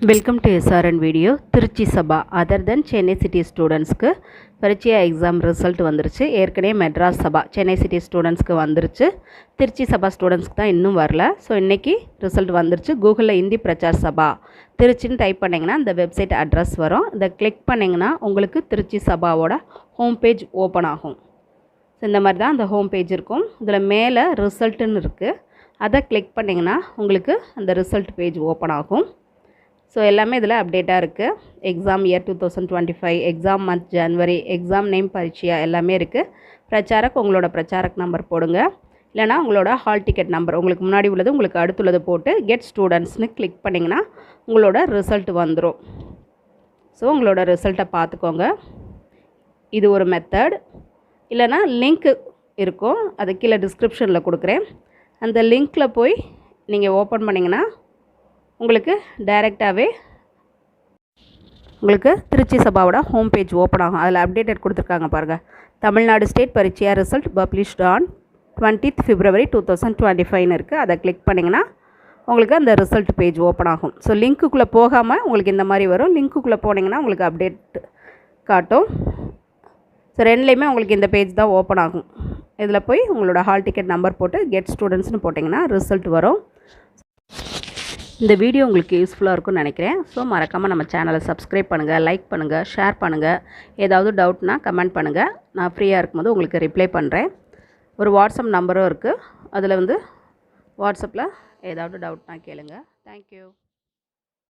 Welcome to SRN video. Trichy சபா other than Chennai city ஸ்டூடெண்ட்ஸ்க்கு பரீட்சை எக்ஸாம் ரிசல்ட் வந்துருச்சு. ஏற்கனவே மெட்ராஸ் சபா சென்னை சிட்டி ஸ்டூடெண்ட்ஸ்க்கு வந்துருச்சு. திருச்சி சபா ஸ்டூடெண்ட்ஸ்க்கு தான் இன்னும் வரல. ஸோ இன்றைக்கி ரிசல்ட் வந்துருச்சு. கூகுளில் இந்தி பிரச்சார் சபா திருச்சின்னு டைப் பண்ணிங்கன்னா இந்த வெப்சைட் அட்ரஸ் வரும். இதை கிளிக் பண்ணிங்கன்னா உங்களுக்கு திருச்சி சபாவோட ஹோம் பேஜ் ஓப்பன் ஆகும். ஸோ இந்த மாதிரி தான் அந்த ஹோம் பேஜ் இருக்கும். இதில் மேலே ரிசல்ட்டுன்னு இருக்குது. அதை கிளிக் பண்ணிங்கன்னா உங்களுக்கு அந்த ரிசல்ட் பேஜ் ஓப்பன் ஆகும். ஸோ எல்லாமே இதில் அப்டேட்டாக இருக்குது. எக்ஸாம் இயர் 2025, எக்ஸாம் மந்த் ஜனவரி, எக்ஸாம் நேம் பரீட்சையா எல்லாமே இருக்குது. பிரச்சாரக் உங்களோட பிரச்சாரக் நம்பர் போடுங்க. இல்லைனா உங்களோட ஹால் டிக்கெட் நம்பர் உங்களுக்கு முன்னாடி உள்ளது உங்களுக்கு அடுத்துள்ளது போட்டு கெட் ஸ்டூடெண்ட்ஸ்னு கிளிக் பண்ணிங்கன்னா உங்களோட ரிசல்ட் வந்துடும். ஸோ உங்களோட ரிசல்ட்டை பார்த்துக்கோங்க. இது ஒரு மெத்தட். இல்லைனா லிங்க்கு இருக்கும், அது கீழே டிஸ்கிரிப்ஷனில் கொடுக்குறேன். அந்த லிங்க்கில் போய் நீங்கள் ஓப்பன் பண்ணிங்கன்னா உங்களுக்கு டைரெக்டாகவே உங்களுக்கு திருச்சி சபாவோட ஹோம் பேஜ் ஓப்பன் ஆகும். அதில் அப்டேட்டட் கொடுத்துருக்காங்க பாருங்கள். தமிழ்நாடு ஸ்டேட் பரீட்சையா result published on 20th February 2025 இருக்குது. அதை கிளிக் பண்ணிங்கன்னா உங்களுக்கு அந்த ரிசல்ட் பேஜ் ஓப்பன் ஆகும். ஸோ லிங்க்குள்ளே போகாமல் உங்களுக்கு இந்த மாதிரி வரும். லிங்க்குள்ளே போனீங்கன்னா உங்களுக்கு அப்டேட் காட்டும். ஸோ ரெண்டுலேயுமே உங்களுக்கு இந்த பேஜ் தான் ஓப்பன் ஆகும். இதில் போய் உங்களோட ஹால் டிக்கெட் நம்பர் போட்டு கெட் ஸ்டூடெண்ட்ஸ்னு போட்டிங்கன்னா ரிசல்ட் வரும். இந்த வீடியோ உங்களுக்கு யூஸ்ஃபுல்லாக இருக்கும்னு நினைக்கிறேன். ஸோ மறக்காமல் நம்ம சேனலை சப்ஸ்கிரைப் பண்ணுங்கள், லைக் பண்ணுங்கள், ஷேர் பண்ணுங்கள். ஏதாவது டவுட்னா கமெண்ட் பண்ணுங்கள். நான் ஃப்ரீயாக இருக்கும்போது உங்களுக்கு ரிப்ளை பண்ணுறேன். ஒரு வாட்ஸ்அப் நம்பரும் இருக்குது. அதில் வாட்ஸ்அப்பில் ஏதாவது டவுட்னா கேளுங்கள். தேங்க்யூ.